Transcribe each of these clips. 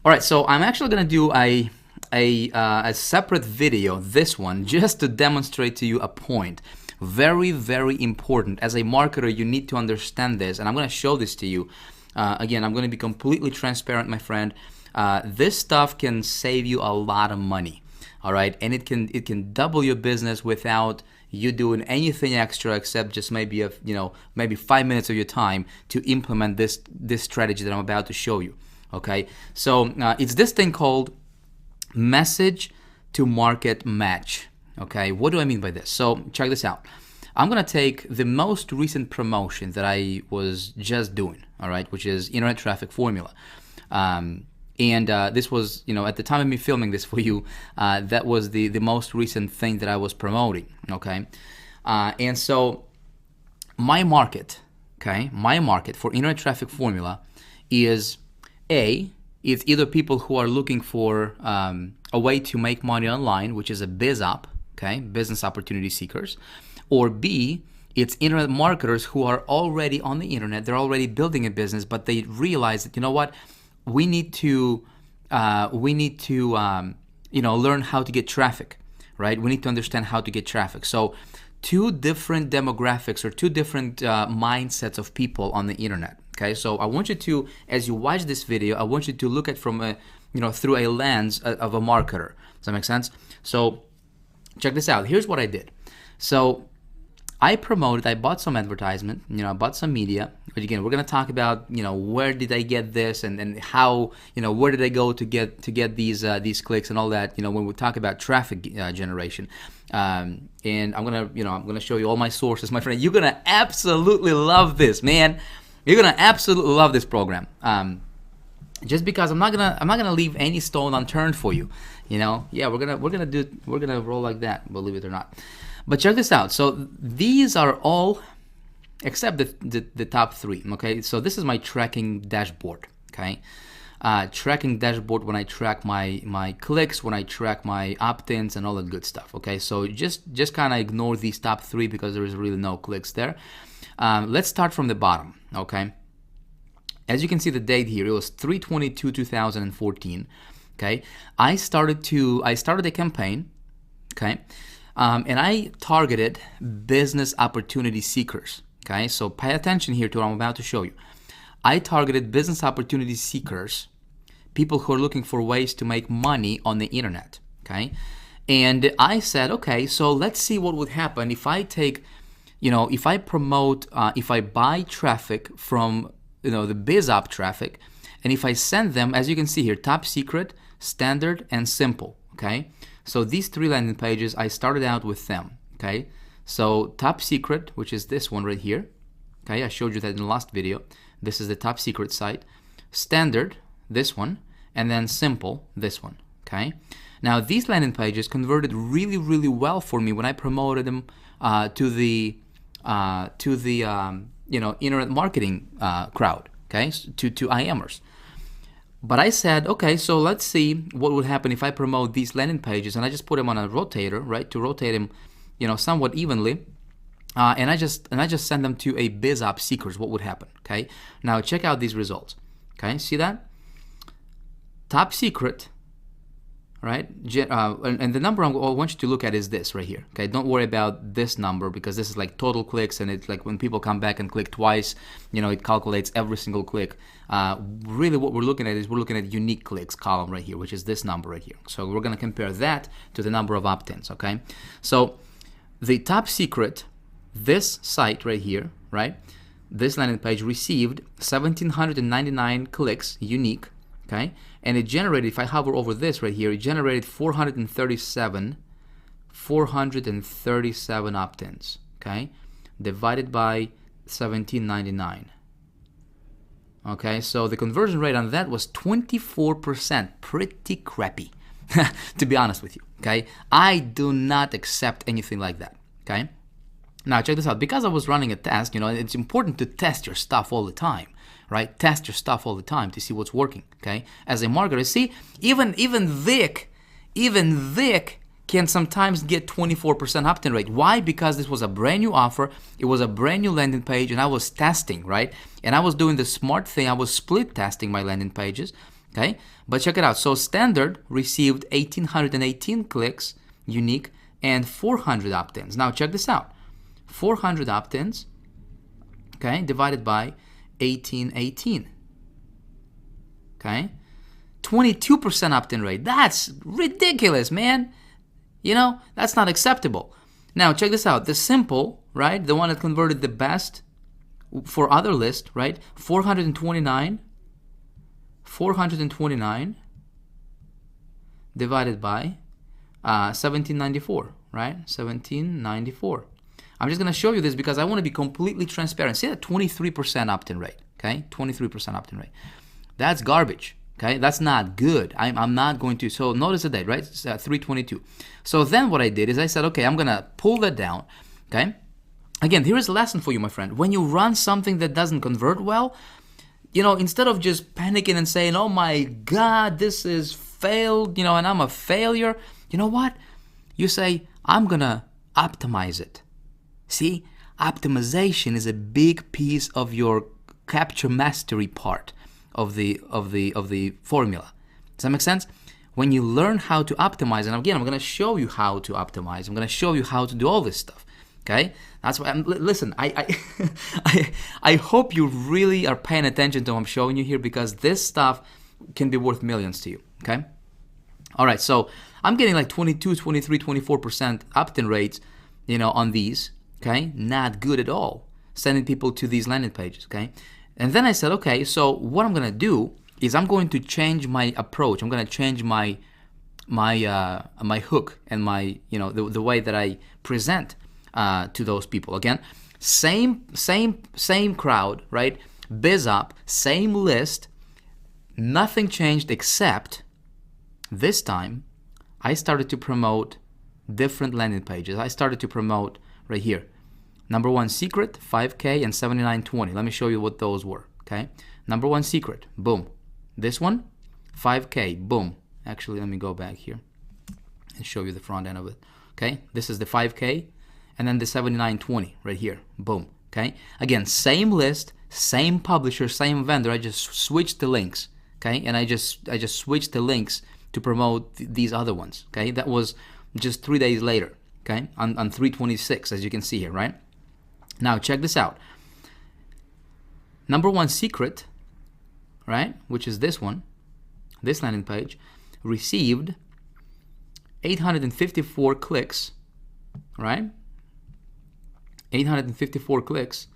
All right, so I'm actually gonna do a separate video, this one, just to demonstrate to you a point. Very, very important. As a marketer, you need to understand this, and I'm gonna show this to you. Again, I'm gonna be completely transparent, my friend. This stuff can save you a lot of money. All right, and it can double your business without you doing anything extra except just maybe maybe 5 minutes of your time to implement this strategy that I'm about to show you. Okay, so it's this thing called message to market match. Okay, what do I mean by this? So check this out. I'm gonna take the most recent promotion that I was just doing, all right, which is Internet Traffic Formula. And this was, at the time of me filming this for you, that was the most recent thing that I was promoting, okay? And so my market for Internet Traffic Formula is it's either people who are looking for a way to make money online, which is a biz op, okay, business opportunity seekers, or B, it's internet marketers who are already on the internet, they're already building a business, but they realize that, you know what, we need to learn how to get traffic, right? We need to understand how to get traffic. So two different demographics or two different mindsets of people on the internet. Okay, so I want you to, as you watch this video, I want you to look at from a, through a lens of a marketer. Does that make sense? So check this out. Here's what I did. So I bought some advertisement, I bought some media. But again, we're gonna talk about, where did I get this and how, where did I go to get these clicks and all that, when we talk about traffic generation. And I'm gonna show you all my sources, my friend. You're gonna absolutely love this, man. You're gonna absolutely love this program. Just because I'm not gonna leave any stone unturned for you. Yeah, we're gonna roll like that, believe it or not. But check this out. So these are all except the top three. Okay, so this is my tracking dashboard. Okay, tracking dashboard when I track my clicks, when I track my opt-ins and all that good stuff. Okay, so just kind of ignore these top three because there is really no clicks there. Let's start from the bottom. Okay, as you can see the date here, it was 3/22/2014. Okay, I started a campaign. Okay. And I targeted business opportunity seekers. Okay, so pay attention here to what I'm about to show you. I targeted business opportunity seekers, people who are looking for ways to make money on the internet. Okay, and I said, okay, so let's see what would happen if I take, if I promote, if I buy traffic from, the BizOp traffic, and if I send them, as you can see here, top secret, standard, and simple. Okay. So these three landing pages, I started out with them, okay? So top secret, which is this one right here, okay? I showed you that in the last video. This is the top secret site. Standard, this one, and then simple, this one, okay? Now these landing pages converted really, really well for me when I promoted them to the internet marketing crowd, okay? To IMers. But I said, okay, so let's see what would happen if I promote these landing pages, and I just put them on a rotator, right, to rotate them, somewhat evenly, and I just send them to a BizOp seekers. What would happen? Okay, now check out these results. Okay, see that? Top secret, right? And the number I want you to look at is this right here. Okay, don't worry about this number because this is like total clicks, and it's like when people come back and click twice, it calculates every single click. Really what we're looking at is unique clicks column right here, which is this number right here. So we're going to compare that to the number of opt-ins. Okay, so the top secret, this site right here, right, this landing page received 1,799 clicks unique. Okay, and it generated, if I hover over this right here, it generated 437 opt-ins. Okay, divided by 1,799. Okay, so the conversion rate on that was 24%. Pretty crappy, to be honest with you. Okay, I do not accept anything like that. Okay, now check this out. Because I was running a test, it's important to test your stuff all the time, right? Test your stuff all the time to see what's working. Okay, as a marketer, see, even Vic can sometimes get 24% opt-in rate. Why? Because this was a brand new offer, it was a brand new landing page, and I was testing, right? And I was doing the smart thing, I was split testing my landing pages, Okay, but check it out. So standard received 1,818 clicks, unique, and 400 opt-ins. Now check this out. 400 opt-ins, okay, divided by 1818. Okay, 22% opt-in rate. That's ridiculous, man. You know, that's not acceptable. Now check this out. The simple, right, the one that converted the best for other list, right, 429 divided by 1794, right? 1794. I'm just going to show you this because I want to be completely transparent. See that 23% opt-in rate, okay? 23% opt-in rate. That's garbage, okay? That's not good. I'm not going to. So notice the date, right? It's 322. So then what I did is I said, okay, I'm going to pull that down, okay? Again, here is a lesson for you, my friend. When you run something that doesn't convert well, you know, instead of just panicking and saying, oh my God, this is failed, you know, and I'm a failure, you know what? You say, I'm going to optimize it. See, optimization is a big piece of your capture mastery part of the formula. Does that make sense? When you learn how to optimize, and again, I'm going to show you how to optimize. I'm going to show you how to do all this stuff. Okay, that's why. Listen, I hope you really are paying attention to what I'm showing you here, because this stuff can be worth millions to you. Okay. All right. So I'm getting like 22, 23, 24% opt-in rates, you know, on these. Okay, not good at all. Sending people to these landing pages. Okay, and then I said, okay, so what I'm gonna do is I'm going to change my approach. I'm gonna change my hook and my, you know, the way that I present to those people. Again, same crowd, right? BizUp, same list, nothing changed except this time I started to promote different landing pages. I started to promote right here. Number one secret, 5K and 7920. Let me show you what those were, okay? Number one secret, boom. This one, 5K, boom. Actually, let me go back here and show you the front end of it, okay? This is the 5K. And then the 7920 right here, boom, okay? Again, same list, same publisher, same vendor. I just switched the links, okay? And I just switched the links to promote these other ones, okay? That was just 3 days later, okay? On 326, as you can see here, right? Now check this out. Number one secret, right? Which is this one, this landing page, received 854 clicks, right? 854 clicks,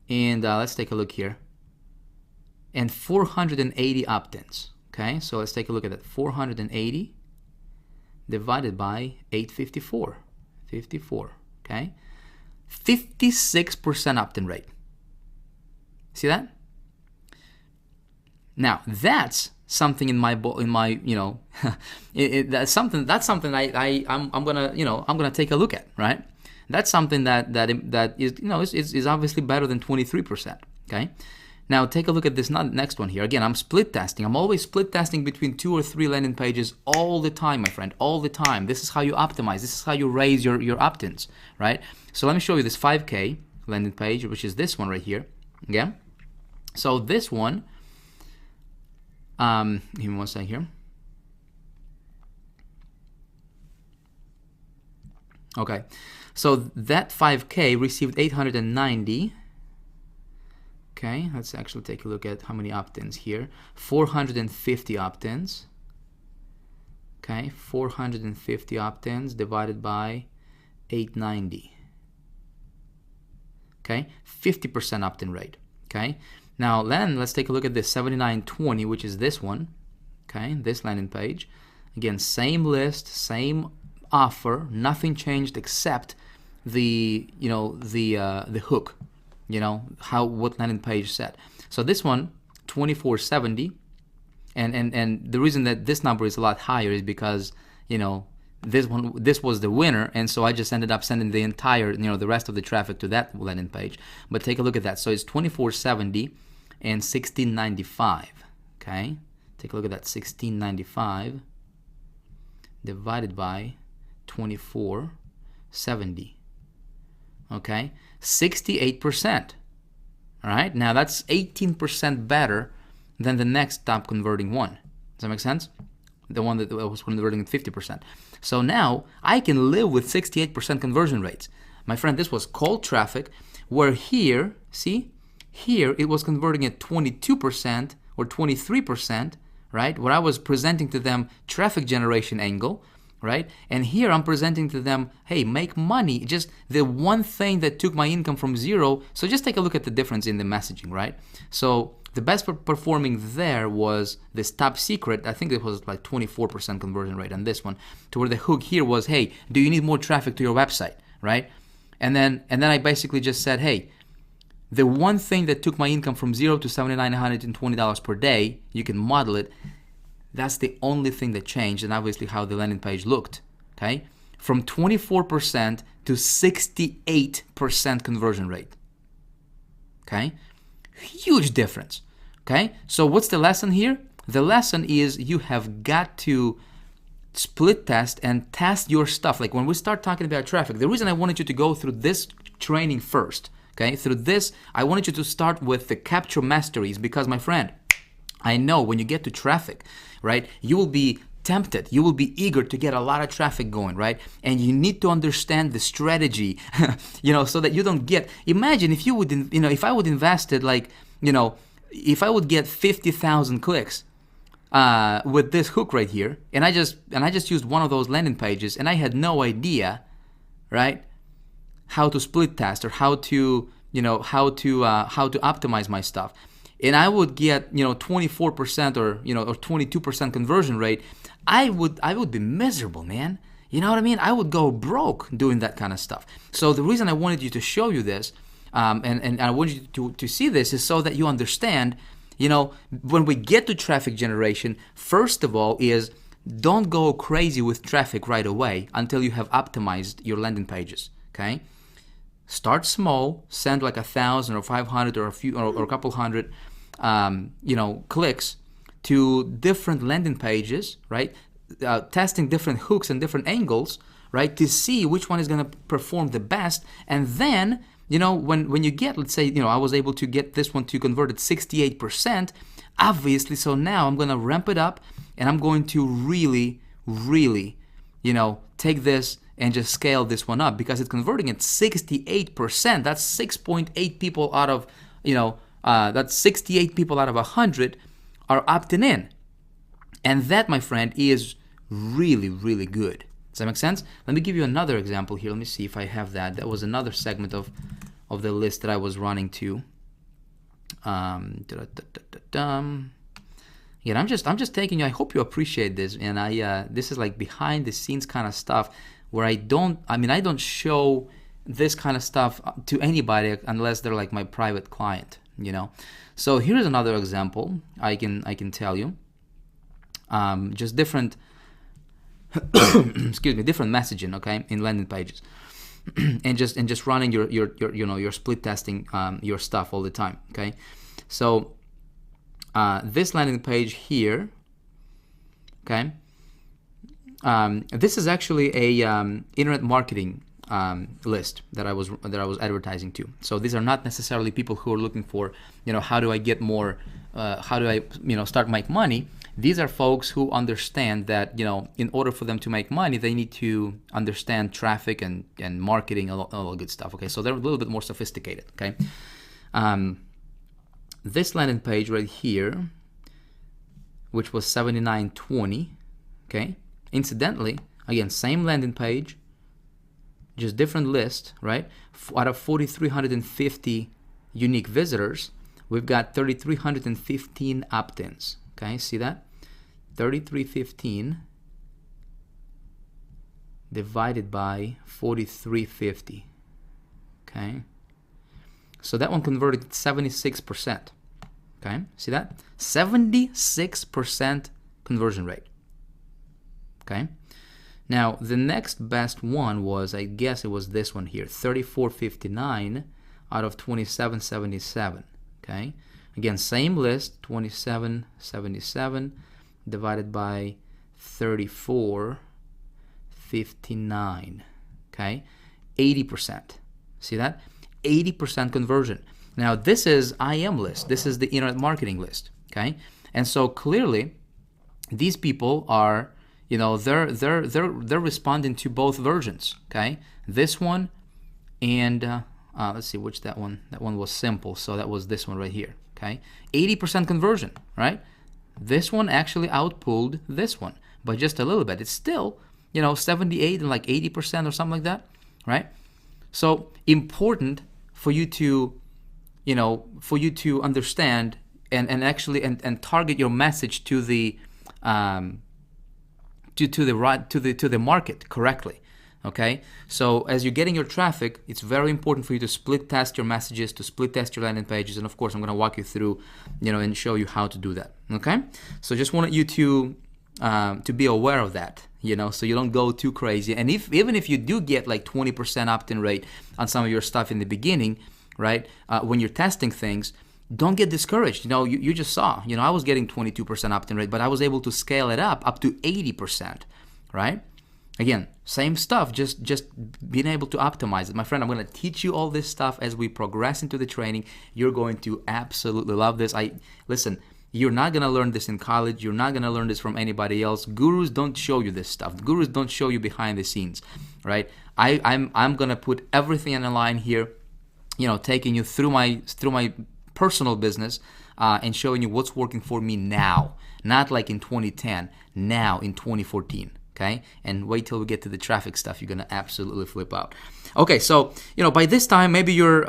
and let's take a look here, and 480 opt-ins. Okay, so let's take a look at that. 480 divided by 854, 54. Okay, 56% opt-in rate. See that? Now that's something in my you know, that's something I'm gonna take a look at, right? That's something that is, you know, is obviously better than 23%. Okay. Now take a look at this next one here. Again, I'm split testing. I'm always split testing between 2 or 3 landing pages all the time, my friend, all the time. This is how you optimize. This is how you raise your opt-ins, right? So let me show you this 5K landing page, which is this one right here. Again. So this one, give me one second here. Okay. So that 5K received 890. Okay, let's actually take a look at how many opt-ins here. 450 opt-ins. Okay, 450 opt-ins divided by 890. Okay, 50% opt-in rate. Okay, now then let's take a look at this 7920, which is this one. Okay, this landing page. Again, same list, same offer, nothing changed except the hook, you know, what landing page said. So this one, 2470, and the reason that this number is a lot higher is because, you know, this was the winner, and so I just ended up sending the entire, you know, the rest of the traffic to that landing page. But take a look at that. So it's 2470 and 1695. Okay, take a look at that. 1695 divided by 2470. Okay, 68%. All right, now that's 18% better than the next top converting one. that make sense? The one that was converting at 50%. So now I can live with 68% conversion rates. My friend, this was cold traffic, where here, see, here it was converting at 22% or 23%, right? Where I was presenting to them traffic generation angle, right? And here I'm presenting to them, hey, make money. Just the one thing that took my income from zero. So just take a look at the difference in the messaging, right? So the best performing there was this top secret. I think it was like 24% conversion rate on this one, to where the hook here was, hey, do you need more traffic to your website, right? And then I basically just said, hey, the one thing that took my income from zero to $7,920 per day, you can model it. That's the only thing that changed, and obviously how the landing page looked, okay? From 24% to 68% conversion rate, okay? Huge difference, okay? So what's the lesson here? The lesson is you have got to split test and test your stuff. Like when we start talking about traffic, the reason I wanted you to go through this training first, okay? Through this, I wanted you to start with the capture masteries, because my friend, I know when you get to traffic, right, you will be tempted, you will be eager to get a lot of traffic going, right? And you need to understand the strategy, so that you don't get, imagine if you would, if I would invested like, if I would get 50,000 clicks with this hook right here, and I just used one of those landing pages, and I had no idea, right, how to split test or how to optimize my stuff. And I would get 24% or 22% conversion rate, I would be miserable, man. You know what I mean? I would go broke doing that kind of stuff. So the reason I wanted you to show you this, and I wanted you to see this, is so that you understand, when we get to traffic generation, first of all is don't go crazy with traffic right away until you have optimized your landing pages, okay? Start small, send like 1,000 or 500 or a couple hundred clicks to different landing pages, right? Testing different hooks and different angles, right? To see which one is going to perform the best. And then, when you get, let's say, I was able to get this one to convert at 68%, obviously, so now I'm going to ramp it up and I'm going to really, really, take this and just scale this one up, because it's converting at 68%. That's 6.8 people out of, that's 68 people out of 100 are opting in. And that, my friend, is really, really good. Does that make sense? Let me give you another example here. Let me see if I have that. That was another segment of the list that I was running to. Yeah, I'm just taking you. I hope you appreciate this, and this is like behind the scenes kind of stuff where I don't show this kind of stuff to anybody unless they're like my private client, So here's another example I can tell you. Just different, different messaging, okay, in landing pages, and just running your split testing your stuff all the time, okay. So this landing page here, okay. This is actually a internet marketing list that I was advertising to. So these are not necessarily people who are looking for, how do I get more, how do I, start make money. These are folks who understand that, in order for them to make money, they need to understand traffic and marketing, all good stuff. Okay, so they're a little bit more sophisticated. Okay, this landing page right here, which was 7920. Okay. Incidentally, again, same landing page, just different list, right? Out of 4,350 unique visitors, we've got 3,315 opt-ins. Okay, see that? 3,315 divided by 4,350. Okay, so that one converted 76%. Okay, see that? 76% conversion rate. Okay, now the next best one was, I guess it was this one here, 3459 out of 2777. Okay, again, same list, 2777 divided by 3459. Okay, 80%. See that? 80% conversion. Now this is IM list. This is the internet marketing list. Okay, and so clearly, these people are, you know, they're responding to both versions. Okay, this one and let's see which that one was simple, so that was this one right here. Okay, 80% conversion, right? This one actually outpulled this one by just a little bit. It's still, you know, 78 and like 80% or something like that, right? So important for you to, you know, for you to understand and actually and target your message to the to the market correctly. Okay, so as you're getting your traffic, it's very important for you to split test your messages, to split test your landing pages, and of course I'm going to walk you through, you know, and show you how to do that. Okay, so just wanted you to be aware of that, you know, so you don't go too crazy. And even if you do get like 20% opt-in rate on some of your stuff in the beginning, right, when you're testing things, don't get discouraged. You know, you just saw, you know, I was getting 22% opt-in rate, but I was able to scale it up to 80%, right? Again, same stuff, just being able to optimize it. My friend, I'm going to teach you all this stuff as we progress into the training. You're going to absolutely love this. Listen, you're not going to learn this in college. You're not going to learn this from anybody else. Gurus don't show you this stuff. Gurus don't show you behind the scenes, right? I'm going to put everything on the line here, you know, taking you through my personal business and showing you what's working for me now, not like in 2010, now in 2014. Okay, and wait till we get to the traffic stuff. You're gonna absolutely flip out. Okay, so you know by this time maybe you're,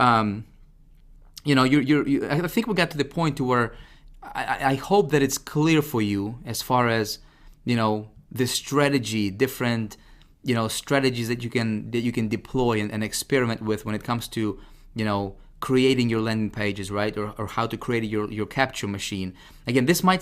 you know, you're I think we got to the point to where I hope that it's clear for you as far as, you know, the strategy, different, you know, strategies that you can deploy and experiment with when it comes to, you know, creating your landing pages, right, or how to create your capture machine. Again, this might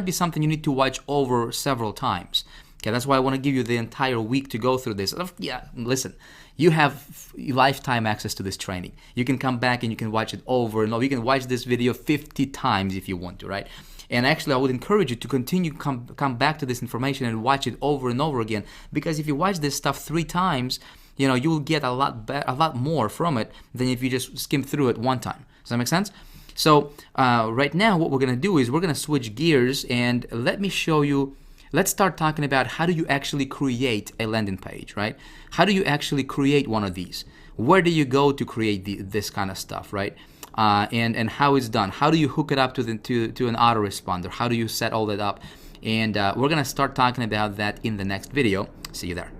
be something you need to watch over several times. Okay, that's why I want to give you the entire week to go through this. Yeah, listen, you have lifetime access to this training. You can come back and you can watch it over and over. You can watch this video 50 times if you want to, right? And actually, I would encourage you to continue come back to this information and watch it over and over again, because if you watch this stuff 3 times, you know, you will get a lot more from it than if you just skim through it one time. Does that make sense? So right now, what we're gonna do is we're gonna switch gears and let me show you. Let's start talking about how do you actually create a landing page, right? How do you actually create one of these? Where do you go to create this kind of stuff, right? And how it's done. How do you hook it up to an autoresponder? How do you set all that up? And we're gonna start talking about that in the next video. See you there.